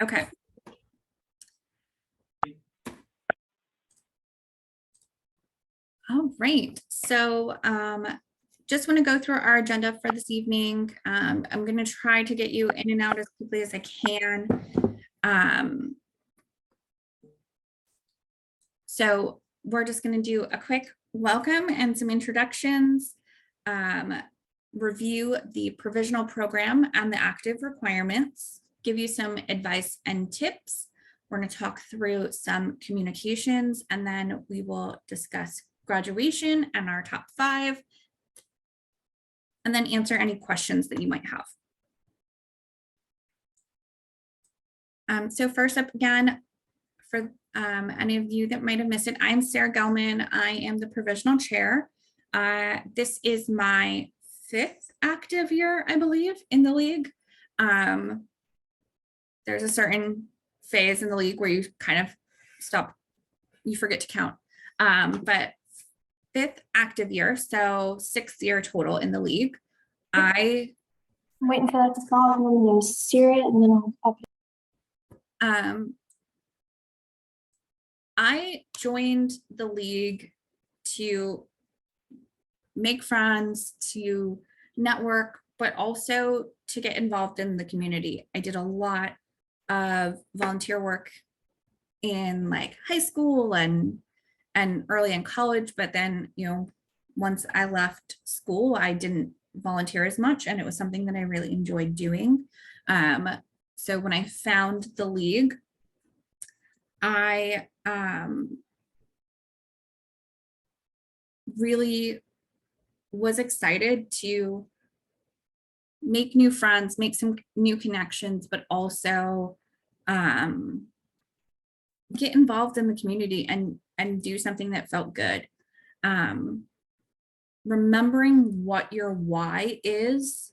Okay. All right. So just want to go through our agenda for this evening. I'm going to try to get you in and out as quickly as I can. So we're just going to do a quick welcome and some introductions, review the provisional program and the active requirements, give you some advice and tips. We're going to talk through some communications, and then we will discuss graduation and our top 5, and then answer any questions that you might have. So first up, again, for any of you that might have missed it, I'm Sarah Gelman. I am the provisional chair. This is my 5th active year, I believe, in the league. There's a certain phase in the league where you kind of stop, you forget to count. But 5th active year, so 6th year total in the league. I'm waiting for that to fall, and then you'll sear it, and then I'll pop it. I joined the league to make friends, to network, but also to get involved in the community. I did a lot of volunteer work in like high school and early in college, but then, you know, once I left school, I didn't volunteer as much, and it was something that I really enjoyed doing. So when I found the league, I really was excited to make new friends, make some new connections, but also get involved in the community and do something that felt good. Remembering what your why is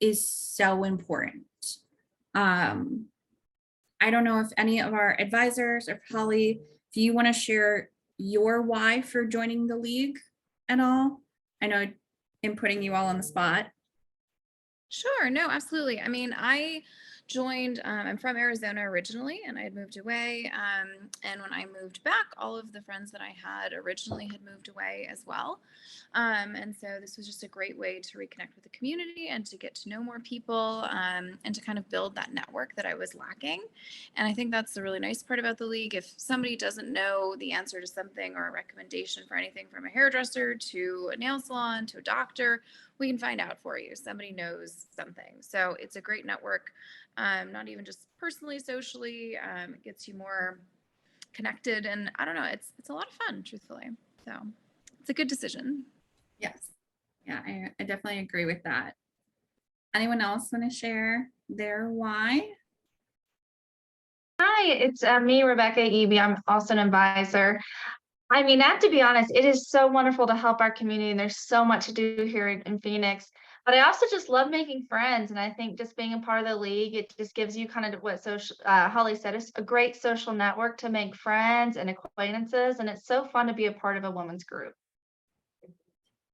so important. I don't know if any of our advisors or Holly, do you want to share your why for joining the league at all? I know I'm putting you all on the spot. Sure, no, absolutely. I mean, I joined, I'm from Arizona originally, and I had moved away. And when I moved back, all of the friends that I had originally had moved away as well. And so this was just a great way to reconnect with the community and to get to know more people, and to kind of build that network that I was lacking. And I think that's the really nice part about the league. If somebody doesn't know the answer to something or a recommendation for anything, from a hairdresser to a nail salon to a doctor, we can find out for you. Somebody knows something. So it's a great network, not even just personally, socially. It gets you more connected, and I don't know, it's a lot of fun, truthfully. So it's a good decision. Yes. Yeah, I definitely agree with that. Anyone else want to share their why? Hi, it's me, Rebecca Eby. I'm also an advisor. I mean, I have to be honest, it is so wonderful to help our community, and there's so much to do here in Phoenix. But I also just love making friends, and I think just being a part of the league, it just gives you kind of what Holly said, it's a great social network to make friends and acquaintances, and it's so fun to be a part of a women's group.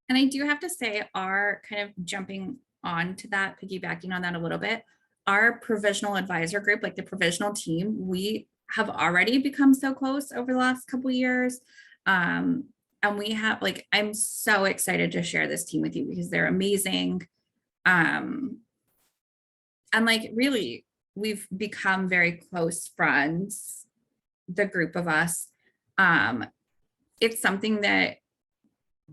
And I do have to say, our kind of jumping on to that, piggybacking on that a little bit, our provisional advisor group, like the provisional team, we have already become so close over the last couple of years. And we have, like, I'm so excited to share this team with you because they're amazing. And like, really, we've become very close friends, the group of us. It's something that,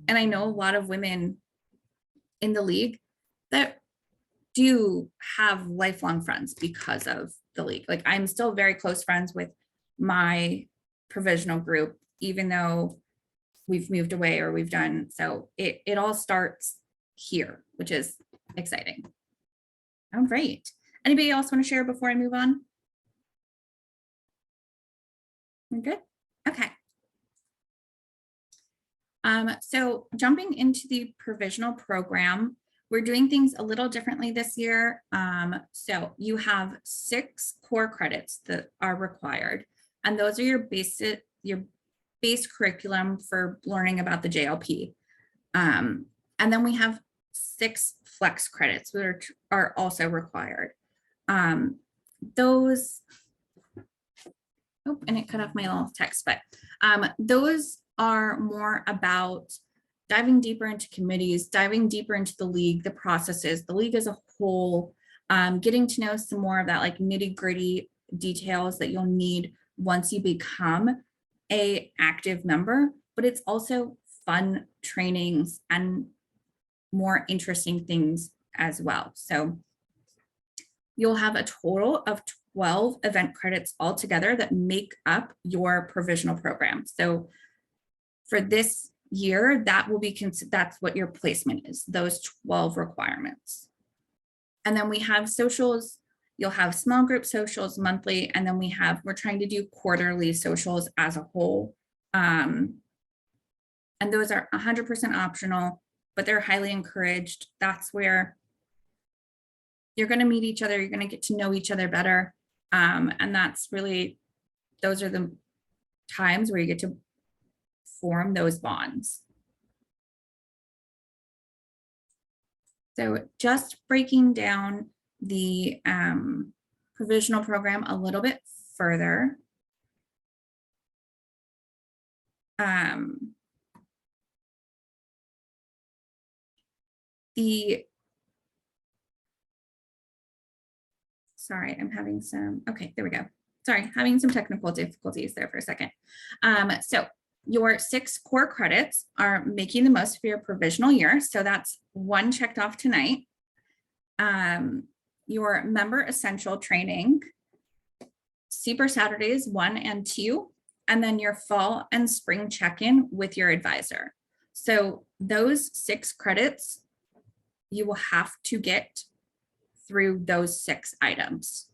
and I know a lot of women in the league that do have lifelong friends because of the league. Like, I'm still very close friends with my provisional group, even though we've moved away or we've done, so it all starts here, which is exciting. Oh, great. Anybody else want to share before I move on? We're good? Okay. So jumping into the provisional program, we're doing things a little differently this year. So you have 6 core credits that are required, and those are your base curriculum for learning about the JLP. And then we have 6 flex credits that are also required. Those Oh, and it cut off my little text, but those are more about diving deeper into committees, diving deeper into the league, the processes, the league as a whole, getting to know some more of that like nitty gritty details that you'll need once you become a active member, but it's also fun trainings and more interesting things as well. So you'll have a total of 12 event credits altogether that make up your provisional program. So for this year, that will be that's what your placement is, those 12 requirements. And then we have socials. You'll have small group socials monthly, and then we're trying to do quarterly socials as a whole. And those are 100% optional, but they're highly encouraged. That's where you're going to meet each other. You're going to get to know each other better. And that's really, those are the times where you get to form those bonds. So just breaking down the provisional program a little bit further. Sorry, I'm having some, okay, there we go. Sorry, having some technical difficulties there for a second. So your 6 core credits are making the most of your provisional year. So that's 1 checked off tonight. Your member essential training, Super Saturdays 1 and 2, and then your fall and spring check-in with your advisor. So those 6 credits, you will have to get through those 6 items.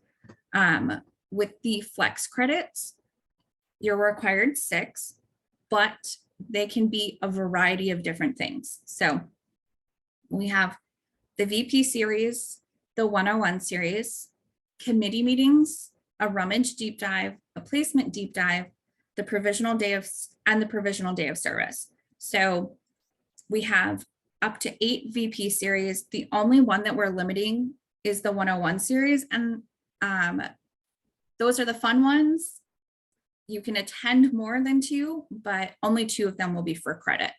With the flex credits, you're required 6, but they can be a variety of different things. So we have the VP series, the 101 series, committee meetings, a rummage deep dive, a placement deep dive, the provisional day of service. So we have up to 8 VP series. The only one that we're limiting is the 101 series. And those are the fun ones. You can attend more than 2, but only 2 of them will be for credit.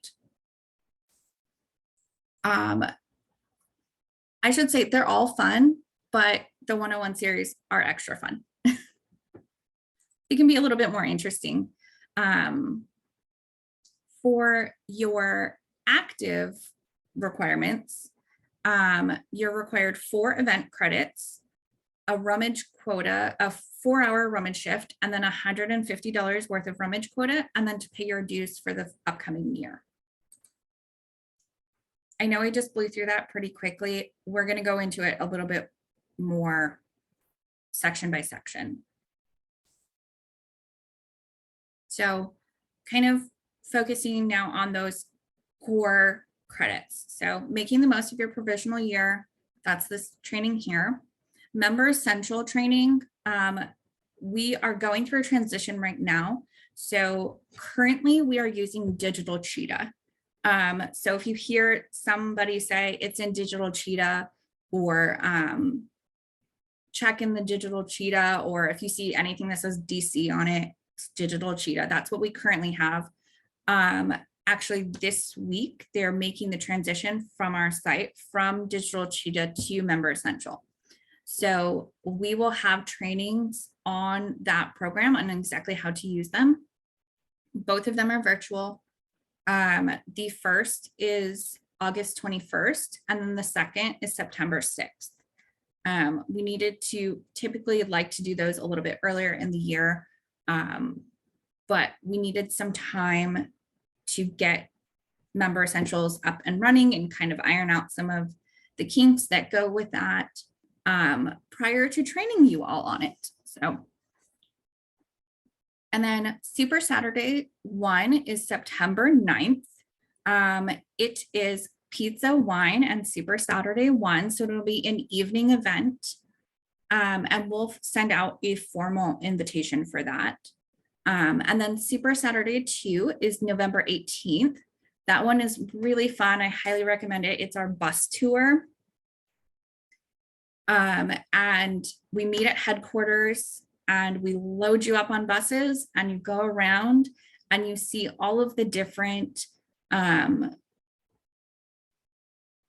I should say they're all fun, but the 101 series are extra fun. It can be a little bit more interesting. For your active requirements, you're required 4 event credits, a rummage quota, a 4-hour rummage shift, and then $150 worth of rummage quota, and then to pay your dues for the upcoming year. I know I just blew through that pretty quickly. We're going to go into it a little bit more section by section. So kind of focusing now on those core credits. So making the most of your provisional year, that's this training here. Member essential training, we are going through a transition right now. So currently we are using Digital Cheetah. So if you hear somebody say it's in Digital Cheetah, or check in the Digital Cheetah, or if you see anything that says DC on it, it's Digital Cheetah. That's what we currently have. Actually, this week, they're making the transition from our site from Digital Cheetah to Member Essential. So we will have trainings on that program and exactly how to use them. Both of them are virtual. The first is August 21st, and then the second is September 6th. We needed to typically like to do those a little bit earlier in the year, but we needed some time to get Member Essentials up and running and kind of iron out some of the kinks that go with that prior to training you all on it. So, and then Super Saturday 1 is September 9th. It is pizza, wine, and Super Saturday 1. So it'll be an evening event. And we'll send out a formal invitation for that. And then Super Saturday 2 is November 18th. That one is really fun. I highly recommend it. It's our bus tour. And we meet at headquarters and we load you up on buses and you go around and you see all of the different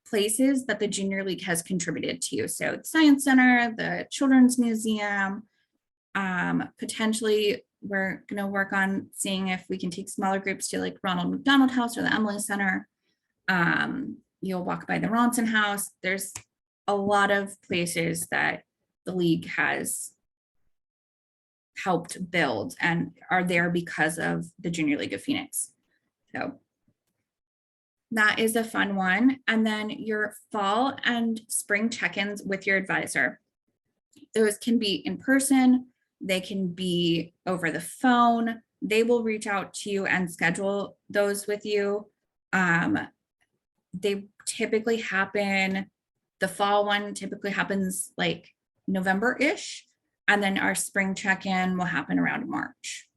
places that the Junior League has contributed to you. So the Science Center, the Children's Museum, potentially we're going to work on seeing if we can take smaller groups to like Ronald McDonald House or the Emily Center. You'll walk by the Ronson House. There's a lot of places that the league has helped build and are there because of the Junior League of Phoenix. So that is a fun one. And then your fall and spring check-ins with your advisor. Those can be in person, they can be over the phone. They will reach out to you and schedule those with you. They typically happen, the fall one typically happens like November-ish, and then our spring check-in will happen around March.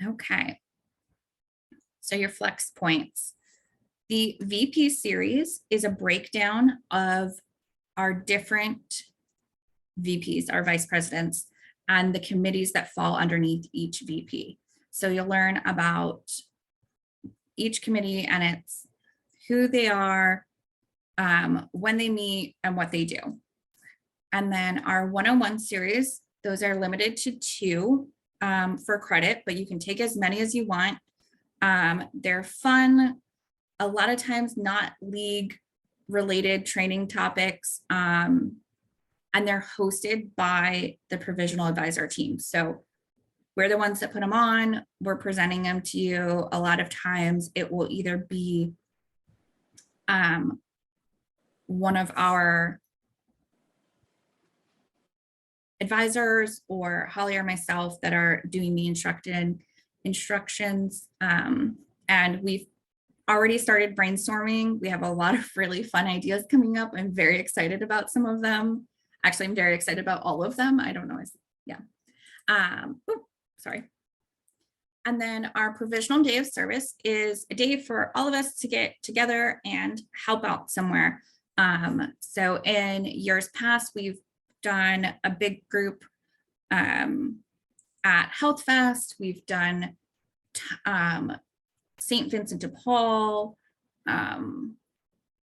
Okay. So your flex points. The VP series is a breakdown of our different VPs, our vice presidents, and the committees that fall underneath each VP. So you'll learn about each committee and it's who they are, when they meet, and what they do. And then our 101 series, those are limited to 2 for credit, but you can take as many as you want. They're fun, a lot of times not league related training topics, and they're hosted by the Provisional Advisor team. So we're the ones that put them on, we're presenting them to you. A lot of times it will either be one of our advisors or Holly or myself that are doing the instructions. And we've already started brainstorming. We have a lot of really fun ideas coming up. I'm very excited about some of them. Actually, I'm very excited about all of them. I don't know. Yeah. Sorry. And then our provisional day of service is a day for all of us to get together and help out somewhere. So in years past, we've done a big group at Health Fest. We've done St. Vincent de Paul.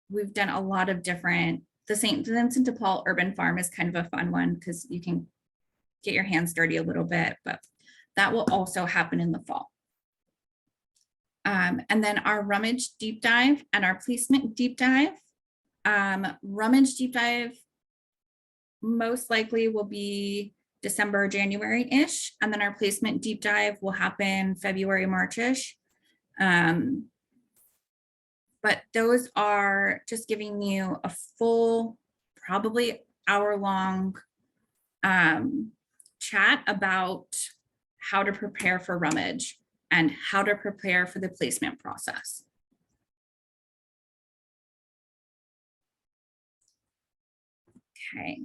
We've done a lot of different, the St. Vincent de Paul Urban Farm is kind of a fun one because you can get your hands dirty a little bit, but that will also happen in the fall. And then our rummage deep dive and our placement deep dive. Rummage deep dive most likely will be December, January-ish, and then our placement deep dive will happen February, March-ish. But those are just giving you a full, probably hour-long chat about how to prepare for rummage and how to prepare for the placement process. Okay.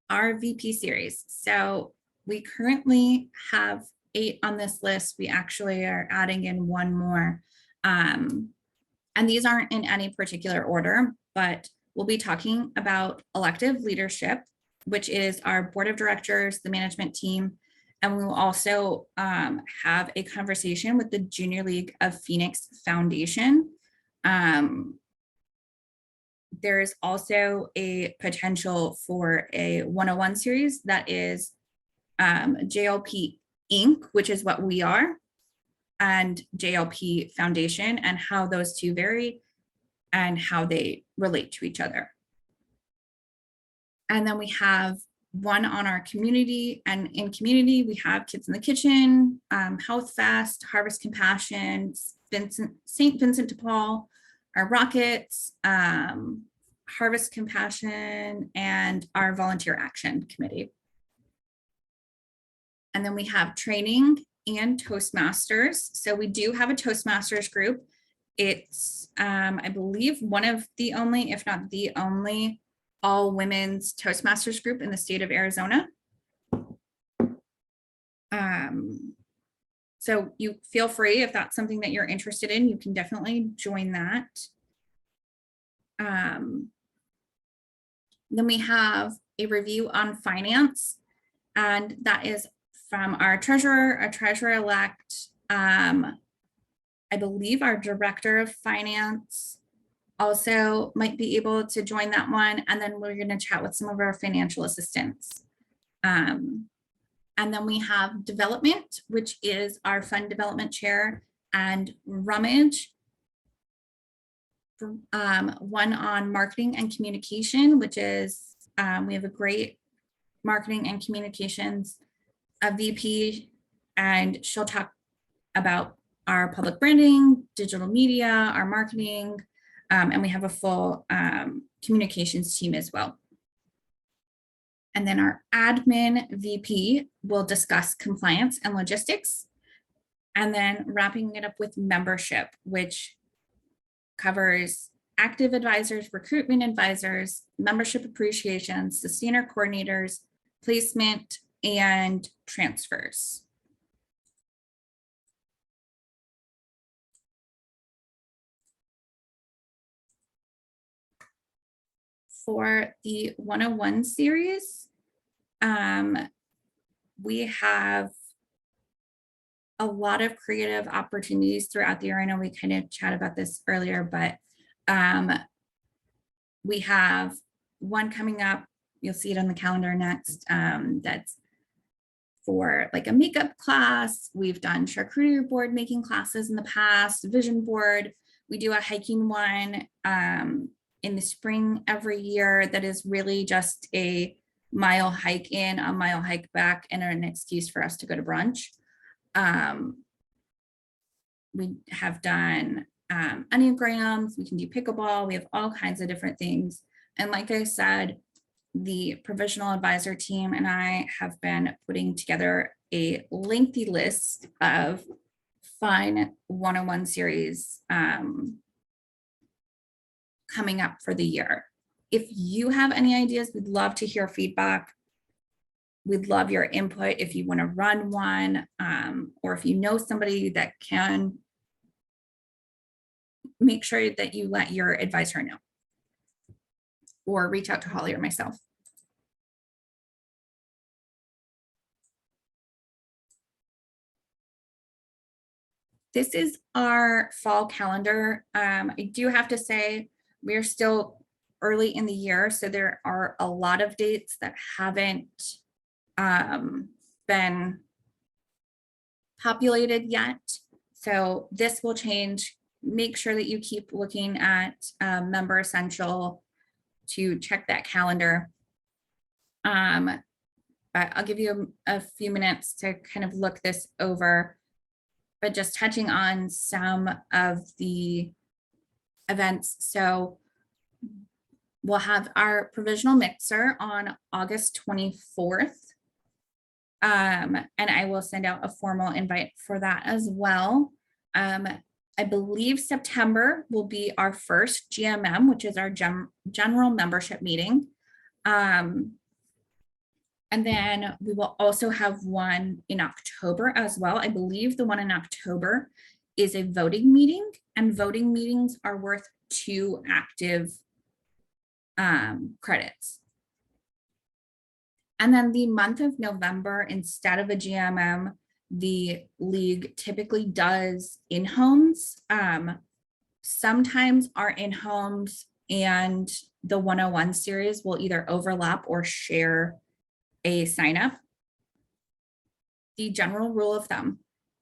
Our VP series. So we currently have 8 on this list. We actually are adding in 1 more. And these aren't in any particular order, but we'll be talking about elective leadership, which is our board of directors, the management team, and we will also have a conversation with the Junior League of Phoenix Foundation. There is also a potential for a 101 series that is JLP Inc., which is what we are, and JLP Foundation, and how those two vary and how they relate to each other. And then we have one on our community, and in community, we have Kids in the Kitchen, Health Fest, Harvest Compassion, St. Vincent de Paul, our Rockets, Harvest Compassion, and our Volunteer Action Committee. And then we have training and Toastmasters. So we do have a Toastmasters group. It's, I believe, one of the only, if not the only, all women's Toastmasters group in the state of Arizona. So you feel free, if that's something that you're interested in, you can definitely join that. Then we have a review on finance, and that is from our treasurer, a treasurer-elect, I believe our director of finance also might be able to join that one. And then we're going to chat with some of our financial assistants. And then we have development, which is our fund development chair, and rummage, one on marketing and communication, which is we have a great marketing and communications VP, and she'll talk about our public branding, digital media, our marketing, and we have a full communications team as well. And then our admin VP will discuss compliance and logistics. And then wrapping it up with membership, which covers active advisors, recruitment advisors, membership appreciation, sustainer coordinators, placement, and transfers. For the 101 series, we have a lot of creative opportunities throughout the year. I know we kind of chat about this earlier, but we have one coming up. You'll see it on the calendar next. That's for like a makeup class. We've done charcuterie board making classes in the past, vision board. We do a hiking one in the spring every year that is really just a mile hike in, a mile hike back, and an excuse for us to go to brunch. We have done Enneagrams, we can do pickleball, we have all kinds of different things. And like I said, the provisional advisor team and I have been putting together a lengthy list of fun 101 series coming up for the year. If you have any ideas, we'd love to hear feedback. We'd love your input if you want to run one, or if you know somebody that can, make sure that you let your advisor know, or reach out to Holly or myself. This is our fall calendar. I do have to say, we're still early in the year, so there are a lot of dates that haven't been populated yet. So this will change. Make sure that you keep looking at Member Essential to check that calendar. But I'll give you a few minutes to kind of look this over. But just touching on some of the events. So we'll have our provisional mixer on August 24th. And I will send out a formal invite for that as well. I believe September will be our first GMM, which is our general membership meeting. And then we will also have one in October as well. I believe the one in October is a voting meeting, and voting meetings are worth 2 active credits. And then the month of November, instead of a GMM, the league typically does in-homes. Sometimes our in-homes and the 101 series will either overlap or share a sign up. The general rule of thumb,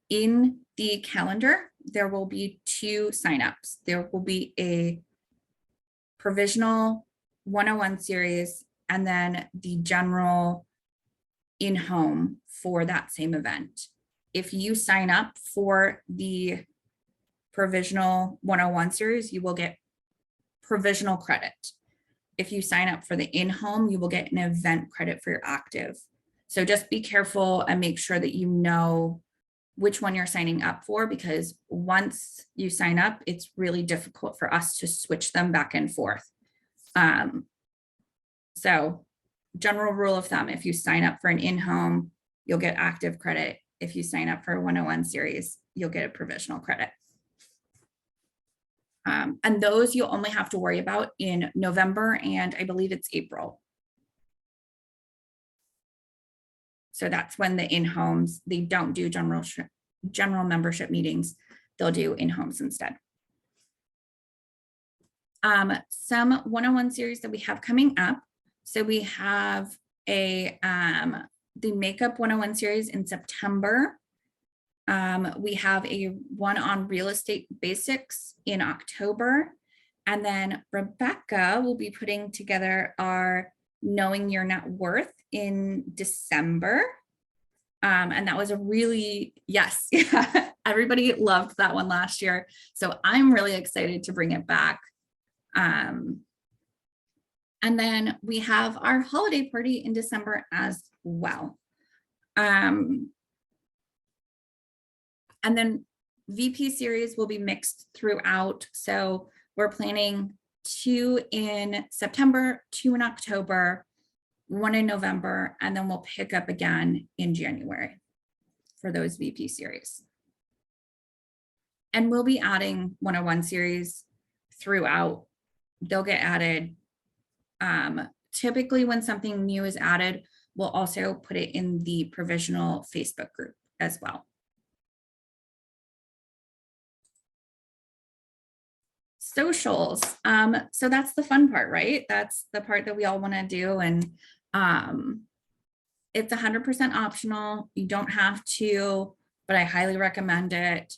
in the calendar, there will be 2 signups. There will be a provisional 101 series and then the general in-home for that same event. If you sign up for the provisional 101 series, you will get provisional credit. If you sign up for the in-home, you will get an event credit for your active. So just be careful and make sure that you know which one you're signing up for, because once you sign up, it's really difficult for us to switch them back and forth. So general rule of thumb, if you sign up for an in-home, you'll get active credit. if you sign up for a 101 series, you'll get a provisional credit. And those you'll only have to worry about in November, and I believe it's April. So that's when the in-homes, they don't do general membership meetings. They'll do in-homes instead. Some 101 series that we have coming up. So we have the Makeup 101 series in September. We have a one on real estate basics in October. And then Rebecca will be putting together our Knowing Your Net Worth in December. And that was a really, yes, yeah, everybody loved that one last year. So I'm really excited to bring it back. And then we have our holiday party in December as well. And then VP series will be mixed throughout. So we're planning 2 in September, 2 in October, 1 in November, and then we'll pick up again in January for those VP series. And we'll be adding 101 series throughout. They'll get added. Typically when something new is added, we'll also put it in the Provisional Facebook group as well. Socials. So that's the fun part, right? That's the part that we all want to do. And it's 100% optional. You don't have to, but I highly recommend it.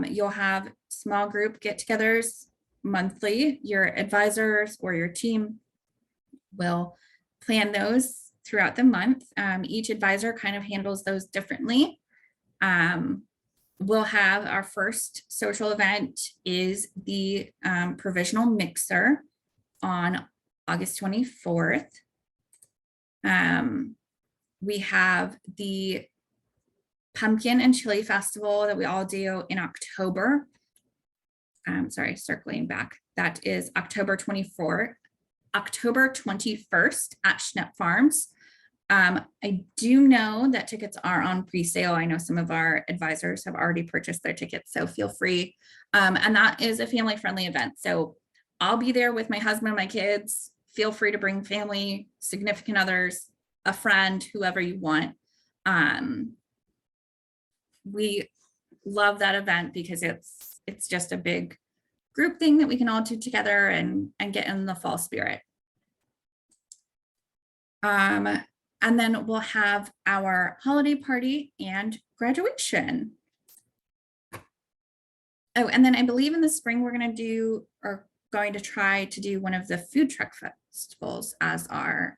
You'll have small group get-togethers monthly. Your advisors or your team will plan those throughout the month. Each advisor kind of handles those differently. We'll have our first social event is the Provisional Mixer on August 24th. We have the Pumpkin and Chili Festival that we all do in October. Sorry, circling back. That is October 21st at Schnepp Farms. I do know that tickets are on pre-sale. I know some of our advisors have already purchased their tickets, so feel free. And that is a family-friendly event. So I'll be there with my husband and my kids. Feel free to bring family, significant others, a friend, whoever you want. We love that event because it's just a big group thing that we can all do together and get in the fall spirit. And then we'll have our holiday party and graduation. Oh, and then I believe in the spring, we're going to try to do one of the food truck festivals as our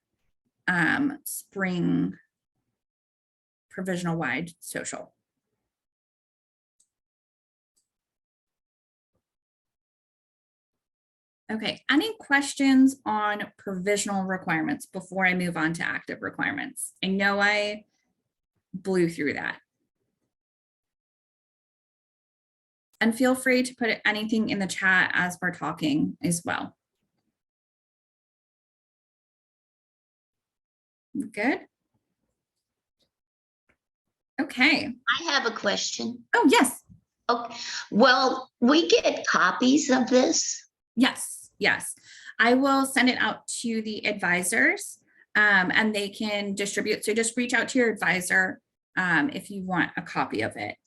spring provisional wide social. Okay, any questions on provisional requirements before I move on to active requirements? I know I blew through that. And feel free to put anything in the chat as we're talking as well. Good. Okay. I have a question. Oh, yes. Okay, well, we get copies of this. Yes, yes. I will send it out to the advisors and they can distribute. So just reach out to your advisor if you want a copy of it.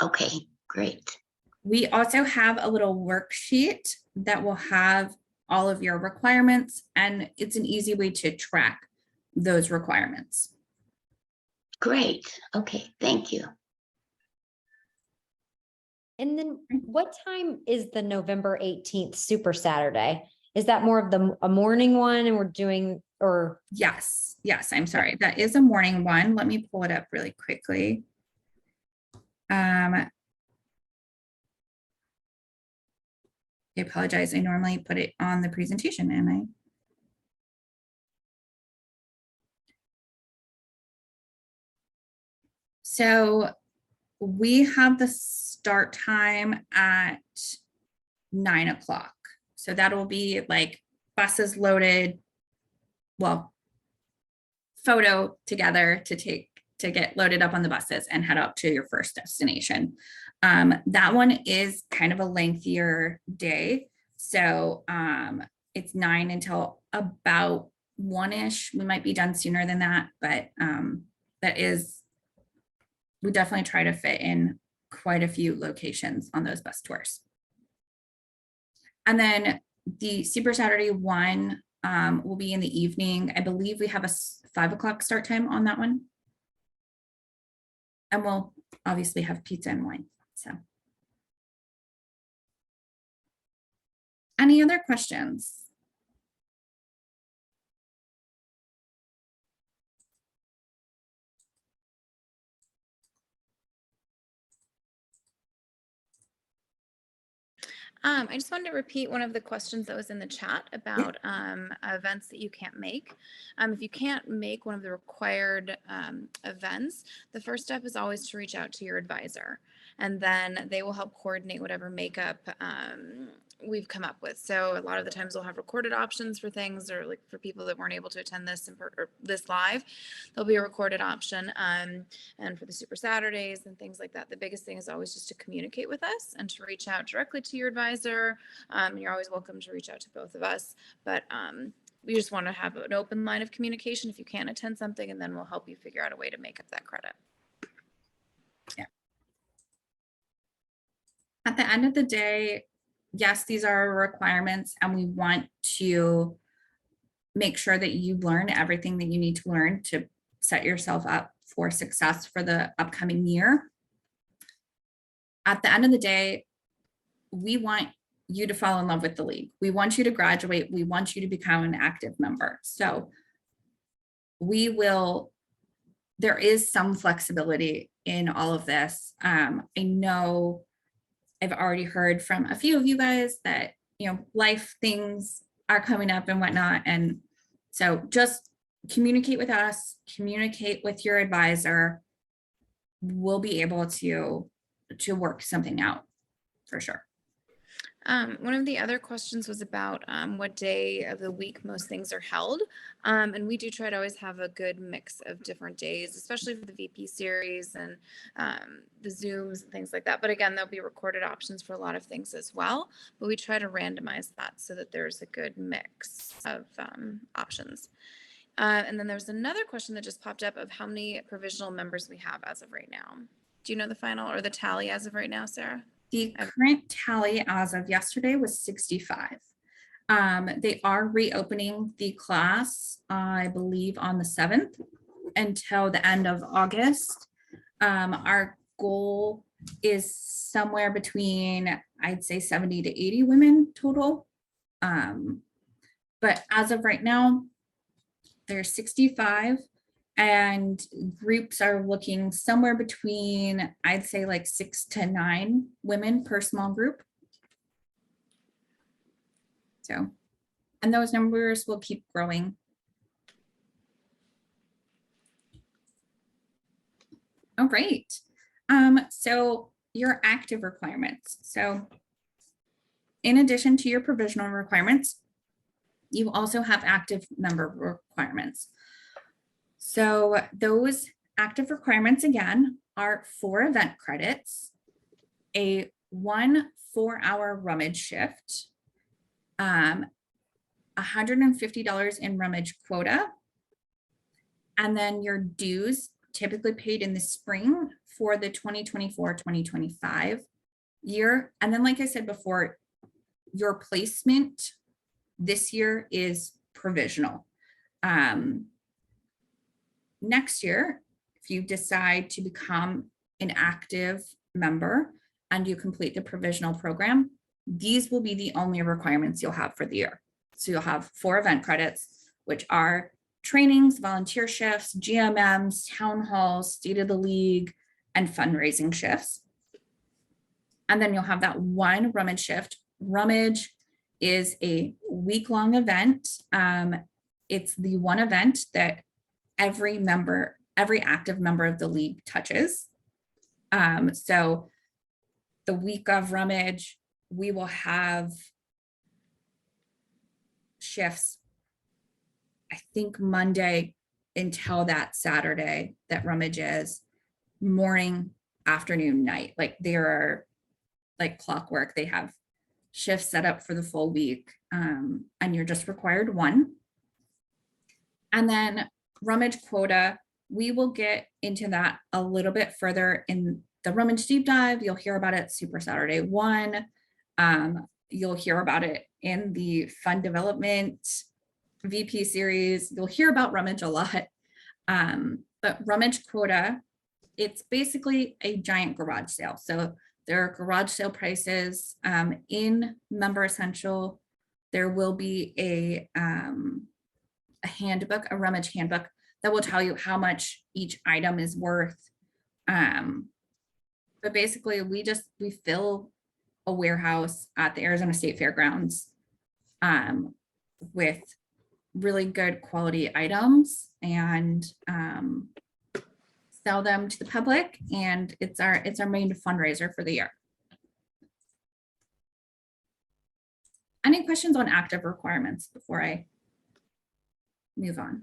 Okay, great. We also have a little worksheet that will have all of your requirements, and it's an easy way to track those requirements. Great. Okay, thank you. And then what time is the November 18th Super Saturday? Is that more of a morning one and we're doing, or? Yes, yes, I'm sorry. That is a morning one. Let me pull it up really quickly. I apologize. I normally put it on the presentation and so we have the start time at 9 o'clock. So that'll be like buses loaded, well, photo together to to get loaded up on the buses and head out to your first destination. That one is kind of a lengthier day. So it's 9 until about 1-ish. We might be done sooner than that, but we definitely try to fit in quite a few locations on those bus tours. And then the Super Saturday one will be in the evening. I believe we have a 5 o'clock start time on that one. And we'll obviously have pizza and wine. So, any other questions? I just wanted to repeat one of the questions that was in the chat about events that you can't make. If you can't make one of the required events, the first step is always to reach out to your advisor, and then they will help coordinate whatever makeup we've come up with. So a lot of the times we'll have recorded options for things, or like for people that weren't able to attend this this live, there'll be a recorded option. And for the Super Saturdays and things like that, the biggest thing is always just to communicate with us and to reach out directly to your advisor. You're always welcome to reach out to both of us, but we just want to have an open line of communication if you can't attend something, and then we'll help you figure out a way to make up that credit. Yeah. At the end of the day, yes, these are requirements, and we want to make sure that you learn everything that you need to learn to set yourself up for success for the upcoming year. At the end of the day, we want you to fall in love with the league. We want you to graduate. We want you to become an active member. So there is some flexibility in all of this. I know I've already heard from a few of you guys that, life things are coming up and whatnot. And so just communicate with us, communicate with your advisor. We'll be able to work something out for sure. One of the other questions was about what day of the week most things are held. And we do try to always have a good mix of different days, especially for the VP series and the Zooms and things like that. But again, there'll be recorded options for a lot of things as well. But we try to randomize that so that there's a good mix of options. And then there's another question that just popped up of how many provisional members we have as of right now. Do you know the final or the tally as of right now, Sarah? The current tally as of yesterday was 65. They are reopening the class, I believe, on the 7th until the end of August. Our goal is somewhere between, I'd say, 70 to 80 women total. But as of right now, there's 65. And groups are looking somewhere between, I'd say, like 6 to 9 women per small group. So, and those numbers will keep growing. All right. So your active requirements. So in addition to your provisional requirements, you also have active member requirements. So those active requirements, again, are 4 event credits, a 1 4-hour rummage shift, $150 in rummage quota, and then your dues typically paid in the spring for the 2024-2025 year. And then, like I said before, your placement this year is provisional. Next year, if you decide to become an active member and you complete the provisional program, these will be the only requirements you'll have for the year. So you'll have 4 event credits, which are trainings, volunteer shifts, GMMs, town halls, state of the league, and fundraising shifts. And then you'll have that 1 rummage shift. Rummage is a week-long event. It's the one event that every active member of the league touches. So the week of rummage, we will have shifts, I think Monday, until that Saturday that Rummage is, morning, afternoon, night. Like there are like clockwork. They have shifts set up for the full week, and you're just required one. And then Rummage quota, we will get into that a little bit further in the Rummage deep dive. You'll hear about it Super Saturday 1. You'll hear about it in the Fund Development VP series. You'll hear about Rummage a lot. But Rummage quota, it's basically a giant garage sale. So there are garage sale prices in Member Essential. There will be a handbook, a Rummage handbook that will tell you how much each item is worth. But basically we fill a warehouse at the Arizona State Fairgrounds with really good quality items and sell them to the public. And it's our main fundraiser for the year. Any questions on active requirements before I move on?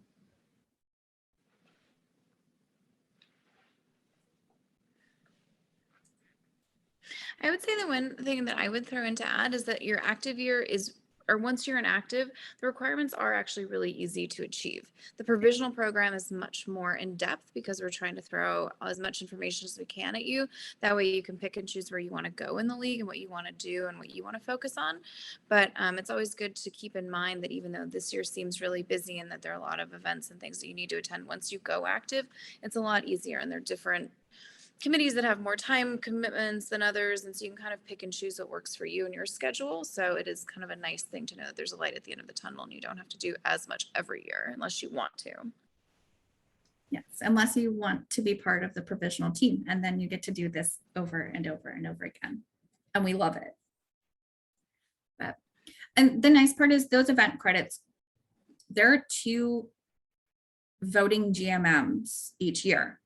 I would say the one thing that I would throw in to add is that your active year is, or once you're an active, the requirements are actually really easy to achieve. The provisional program is much more in depth because we're trying to throw as much information as we can at you. That way you can pick and choose where you want to go in the league and what you want to do and what you want to focus on. But it's always good to keep in mind that even though this year seems really busy and that there are a lot of events and things that you need to attend, once you go active, it's a lot easier, and they're different committees that have more time commitments than others, and so you can kind of pick and choose what works for you and your schedule. So it is kind of a nice thing to know that there's a light at the end of the tunnel and you don't have to do as much every year unless you want to. Yes, unless you want to be part of the provisional team, and then you get to do this over and over and over again, and we love it. And the nice part is those event credits, there are 2 voting GMMs each year.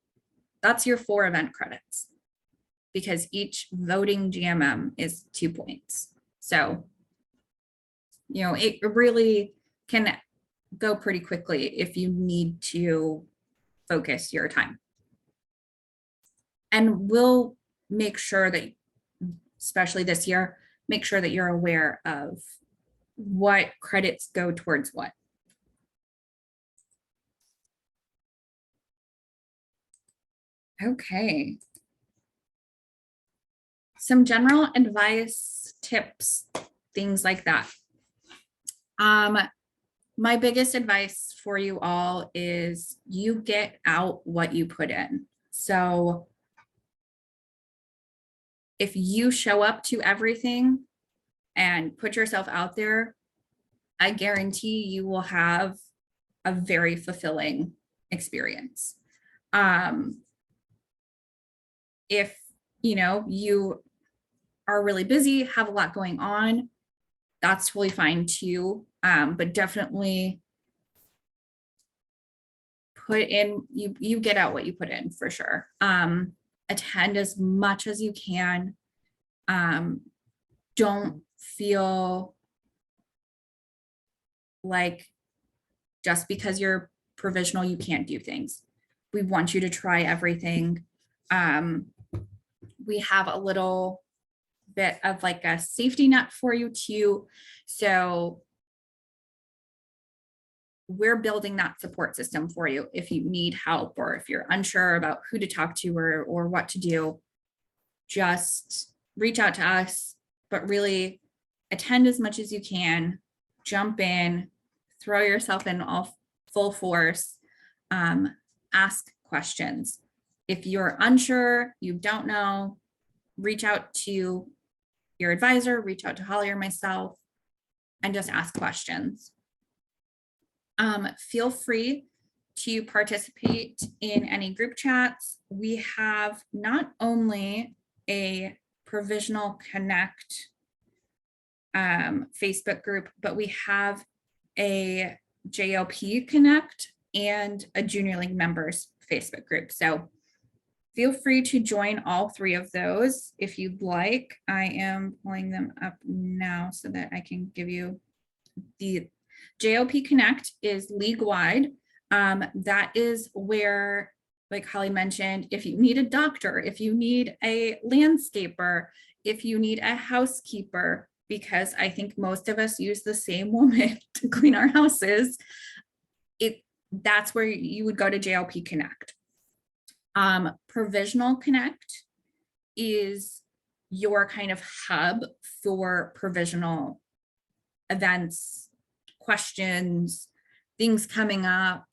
That's your 4 event credits, because each voting GMM is 2 points. So, you know, it really can go pretty quickly if you need to focus your time. And we'll make sure that, especially this year, make sure that you're aware of what credits go towards what. Okay. Some general advice, tips, things like that. My biggest advice for you all is you get out what you put in. So if you show up to everything and put yourself out there, I guarantee you will have a very fulfilling experience. If you are really busy, have a lot going on, that's totally fine too. But definitely put in, you get out what you put in for sure. Attend as much as you can. Don't feel like just because you're provisional, you can't do things. We want you to try everything. We have a little bit of like a safety net for you too. So we're building that support system for you. If you need help or if you're unsure about who to talk to or what to do, just reach out to us, but really attend as much as you can, jump in, throw yourself in all full force, ask questions. If you're unsure, you don't know, reach out to your advisor, reach out to Holly or myself, and just ask questions. Feel free to participate in any group chats. We have not only a Provisional Connect Facebook group, but we have a JLP Connect and a Junior League members Facebook group. So feel free to join all 3 of those if you'd like. I am pulling them up now so that I can give you the JLP Connect is league-wide. That is where, like Holly mentioned, if you need a doctor, if you need a landscaper, if you need a housekeeper, because I think most of us use the same woman to clean our houses, that's where you would go to JLP Connect. Provisional Connect is your kind of hub for provisional events, questions, things coming up.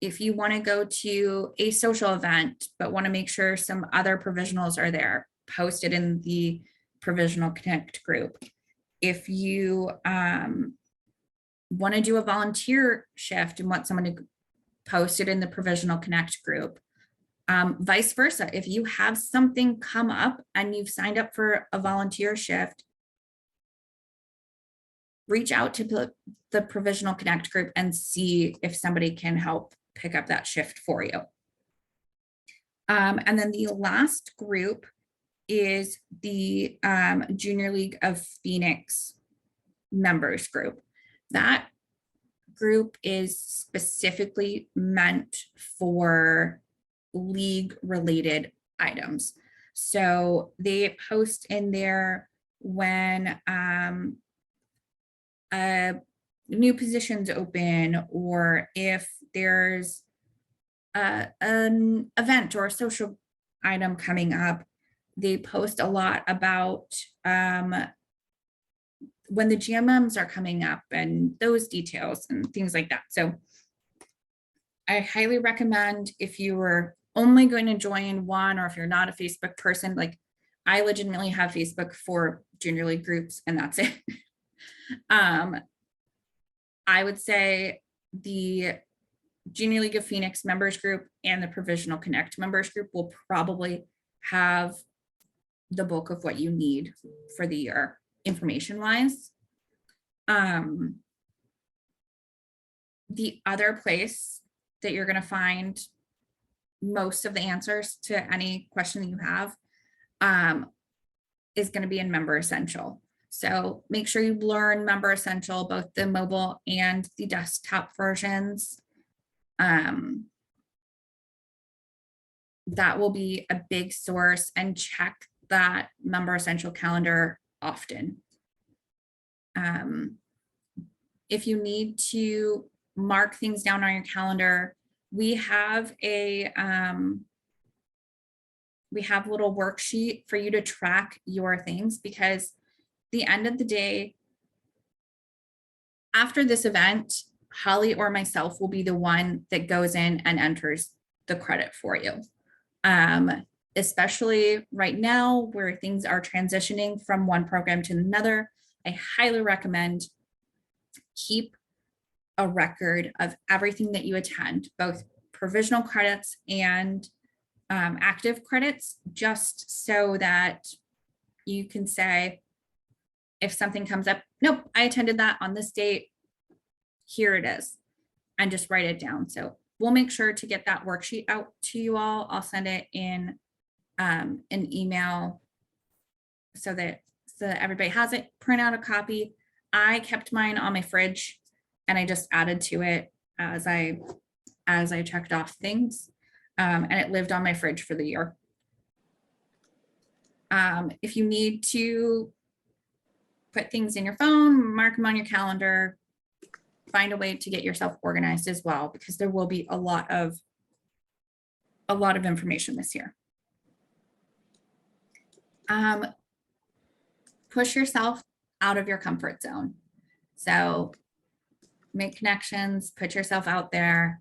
If you want to go to a social event, but want to make sure some other provisionals are there, posted in the Provisional Connect group. If you want to do a volunteer shift and want someone to post it in the Provisional Connect group. Vice versa, if you have something come up and you've signed up for a volunteer shift, reach out to the Provisional Connect group and see if somebody can help pick up that shift for you. And then the last group is the Junior League of Phoenix members group. That group is specifically meant for league related items. So they post in there when new positions open, or if there's an event or a social item coming up. They post a lot about when the GMMs are coming up and those details and things like that. So I highly recommend, if you were only going to join one, or if you're not a Facebook person, like I legitimately have Facebook for junior league groups and that's it. I would say the Junior League of Phoenix members group and the Provisional Connect members group will probably have the bulk of what you need for the year information wise. The other place that you're going to find most of the answers to any question that you have is going to be in Member Essential. So make sure you learn Member Essential, both the mobile and the desktop versions. That will be a big source, and check that Member Essential calendar often. If you need to mark things down on your calendar, we have a little worksheet for you to track your things, because the end of the day, after this event, Holly or myself will be the one that goes in and enters the credit for you. Especially right now where things are transitioning from one program to another, I highly recommend keep a record of everything that you attend, both provisional credits and active credits, just so that you can say, if something comes up, nope, I attended that on this date, here it is, and just write it down. So we'll make sure to get that worksheet out to you all. I'll send it in an email so that everybody has it. Print out a copy. I kept mine on my fridge and I just added to it as I checked off things, and it lived on my fridge for the year. If you need to put things in your phone, mark them on your calendar, find a way to get yourself organized as well, because there will be a lot of information this year. Push yourself out of your comfort zone. So make connections, put yourself out there,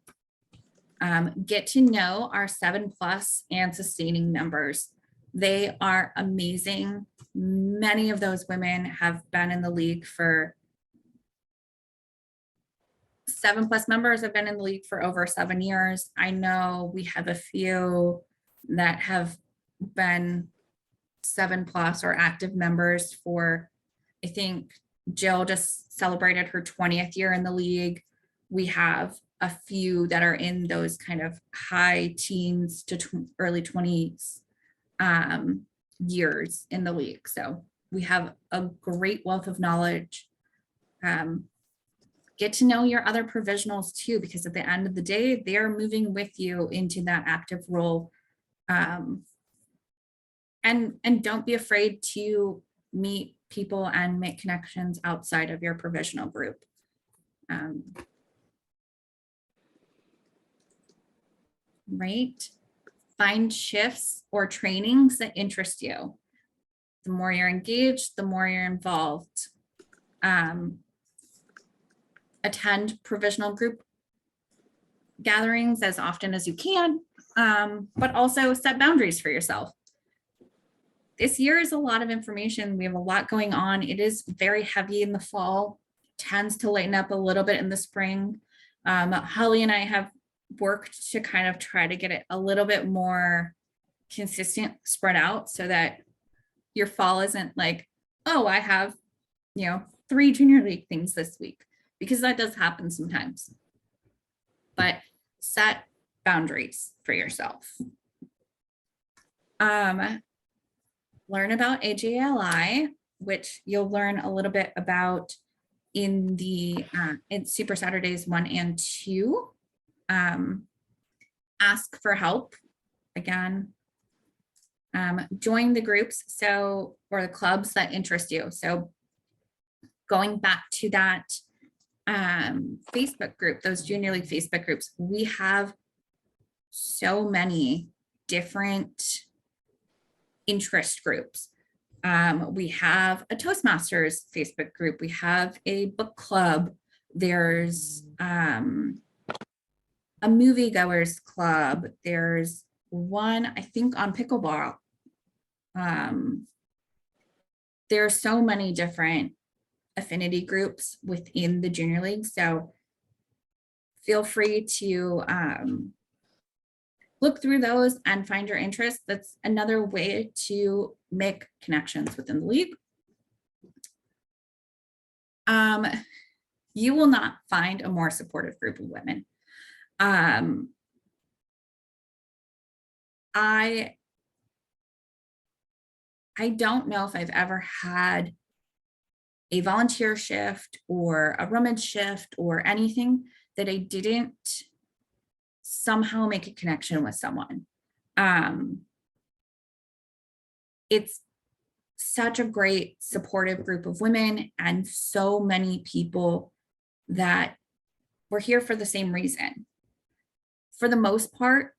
get to know our 7+ and sustaining members. They are amazing. Many of those women have been in the league for 7+ members have been in the league for over 7 years. I know we have a few that have been 7+ or active members for, I think Jill just celebrated her 20th year in the league. We have a few that are in those kind of high teens to early 20s years in the league. So we have a great wealth of knowledge. get to know your other provisionals too, because at the end of the day, they're moving with you into that active role. And don't be afraid to meet people and make connections outside of your provisional group. Right? Find shifts or trainings that interest you. The more you're engaged, the more you're involved. Attend provisional group gatherings as often as you can, but also set boundaries for yourself. This year is a lot of information. We have a lot going on. It is very heavy in the fall, tends to lighten up a little bit in the spring. Holly and I have worked to kind of try to get it a little bit more consistent, spread out, so that your fall isn't like, oh, I have, 3 junior league things this week, because that does happen sometimes. But set boundaries for yourself. Learn about AJLI, which you'll learn a little bit about in the in Super Saturdays 1 and 2. Ask for help again. Join the groups or the clubs that interest you. So going back to that Facebook group, those junior league Facebook groups, we have so many different interest groups. We have a Toastmasters Facebook group. We have a book club. There's a moviegoers club. There's one, I think, on pickleball. There are so many different affinity groups within the junior league. So feel free to look through those and find your interest. That's another way to make connections within the league. You will not find a more supportive group of women. I don't know if I've ever had a volunteer shift or a rummage shift or anything that I didn't somehow make a connection with someone. It's such a great supportive group of women and so many people that we're here for the same reason. For the most part,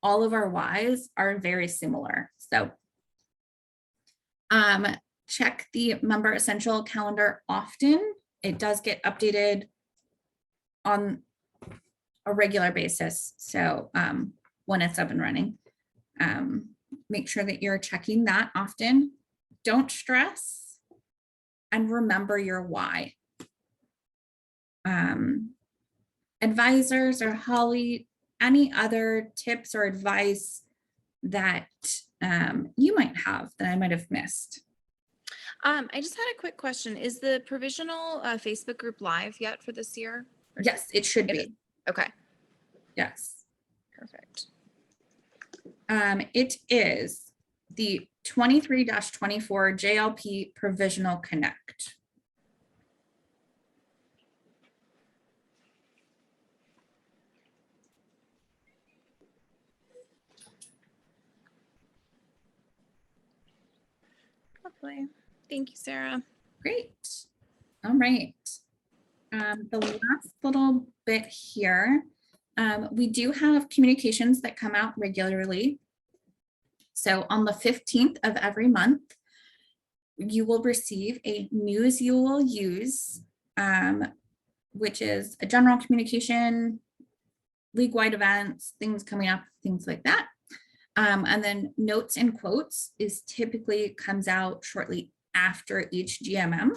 all of our whys are very similar. So check the Member Essential calendar often. It does get updated on a regular basis. So when it's up and running, make sure that you're checking that often. Don't stress and remember your why. Advisors or Holly, any other tips or advice that you might have that I might have missed? I just had a quick question. Is the provisional Facebook group live yet for this year? Yes, it should It be. is. Okay, Yes. perfect. It is the 23-24 JLP Provisional Connect. Lovely. Thank you, Sarah. Great. All right. The last little bit here, we do have communications that come out regularly. So on the 15th of every month, you will receive a news you will use, which is a general communication, league-wide events, things coming up, things like that. And then notes and quotes is typically comes out shortly after each GMM.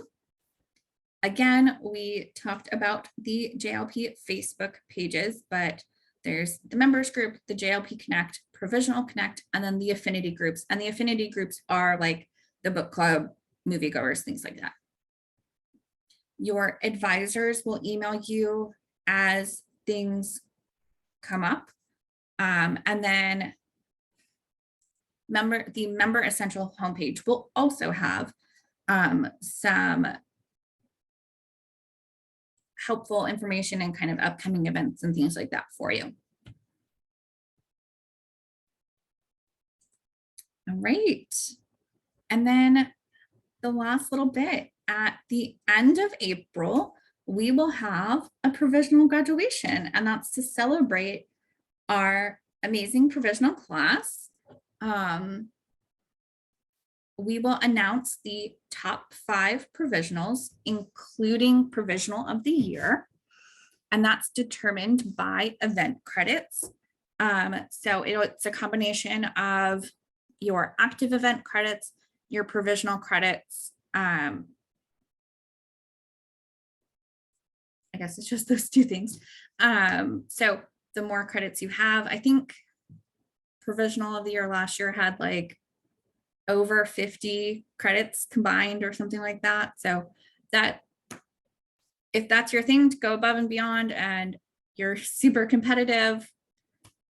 Again, we talked about the JLP Facebook pages, but there's the members group, the JLP Connect, Provisional Connect, and then the affinity groups. And the affinity groups are like the book club, moviegoers, things like that. Your advisors will email you as things come up. And then the Member Essential homepage will also have some helpful information and kind of upcoming events and things like that for you. All right. And then the last little bit, at the end of April, we will have a provisional graduation, and that's to celebrate our amazing provisional class. We will announce the top 5 provisionals, including provisional of the year, and that's determined by event credits. So it's a combination of your active event credits, your provisional credits. I guess it's just those 2 things. So the more credits you have, I think provisional of the year last year had like over 50 credits combined or something like that. So that, if that's your thing to go above and beyond and you're super competitive,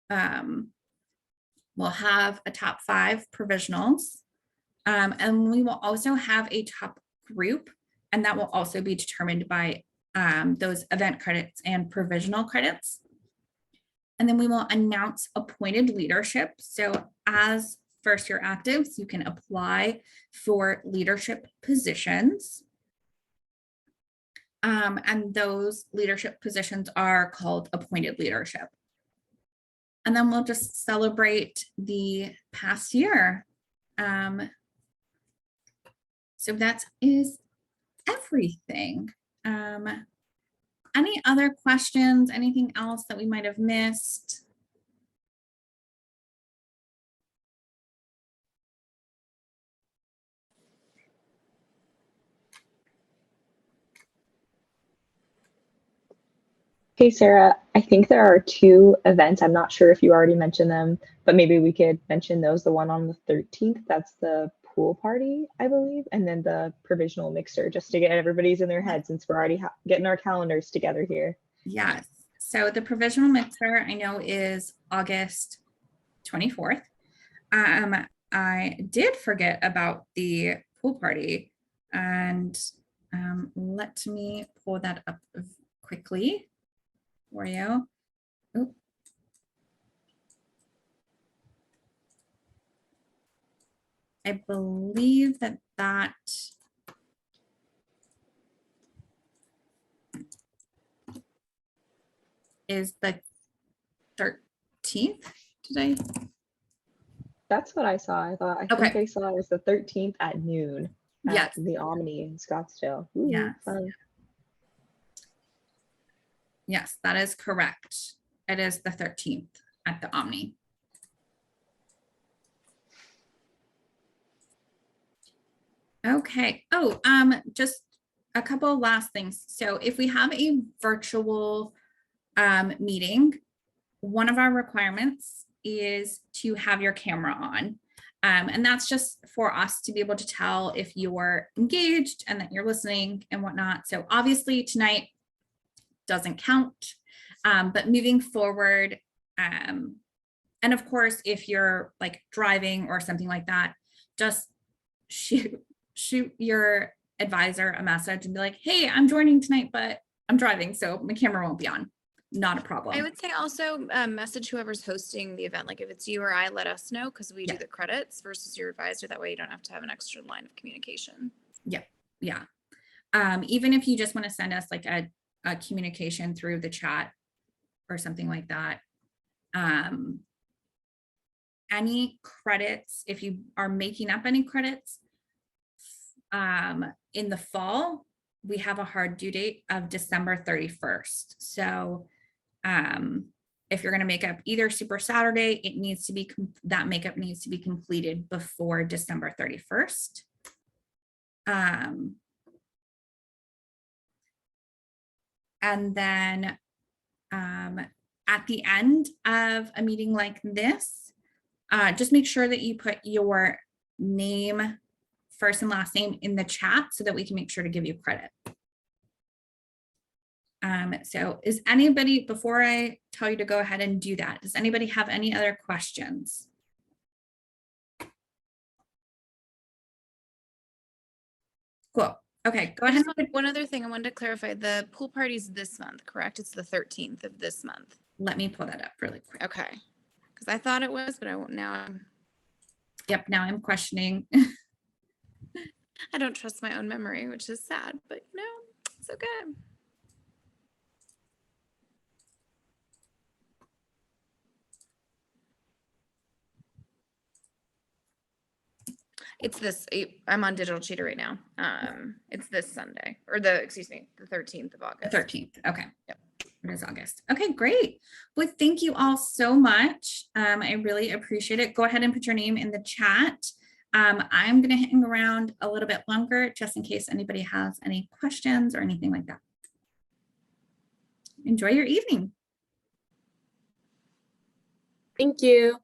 we'll have a top 5 provisionals. And we will also have a top group, and that will also be determined by those event credits and provisional credits. And then we will announce appointed leadership. So as first year actives, you can apply for leadership positions. And those leadership positions are called appointed leadership. And then we'll just celebrate the past year. So that is everything. Any other questions? Anything else that we might have missed? Hey, Sarah, I think there are 2 events. I'm not sure if you already mentioned them, but maybe we could mention those. The one on the 13th, that's the pool party, I believe, and then the provisional mixer, just to get everybody's in their head since we're already getting our calendars together here. Yes. So the provisional mixer I know is August 24th. I did forget about the pool party, and let me pull that up quickly for you. Oop. I believe that is the 13th. Did I? That's what I saw. I think I saw it was the 13th at noon at Yes. the Omni in Scottsdale. Ooh, Yes. fun. Yes, that is correct. It is the 13th at the Omni. Okay. Oh, just a couple of last things. So if we have a virtual meeting, one of our requirements is to have your camera on. And that's just for us to be able to tell if you're engaged and that you're listening and whatnot. So obviously tonight doesn't count, but moving forward, and of course, if you're like driving or something like that, just shoot your advisor a message and be like, hey, I'm joining tonight, but I'm driving, so my camera won't be on. Not a problem. I would say also message whoever's hosting the event. Like if it's you or I, let us know because we do the credits versus your advisor. That way you don't have to have an extra line of communication. Yeah. Even if you just want to send us like a communication through the chat or something like that. Any credits, if you are making up any credits in the fall, we have a hard due date of December 31st. So if you're going to make up either Super Saturday, it needs to be, that makeup needs to be completed before December 31st. And then at the end of a meeting like this, just make sure that you put your name, first and last name in the chat so that we can make sure to give you credit. So is anybody, before I tell you to go ahead and do that, does anybody have any other questions? Cool. Okay, go I ahead. just wanted- one other thing I wanted to clarify, the pool party's this month, correct? It's the 13th of this month. Let me pull that up really quick. Okay. Because I thought it was, but I won't now. Yep, now I'm questioning. I don't trust my own memory, which is sad, but you know, it's okay. It's this, I'm on Digital Cheater right now. It's this Sunday, or excuse me, the 13th of The August. 13th. Okay. Yep. It is August. Okay, great. Well, thank you all so much. I really appreciate it. Go ahead and put your name in the chat. I'm going to hang around a little bit longer just in case anybody has any questions or anything like that. Enjoy your evening. Thank you.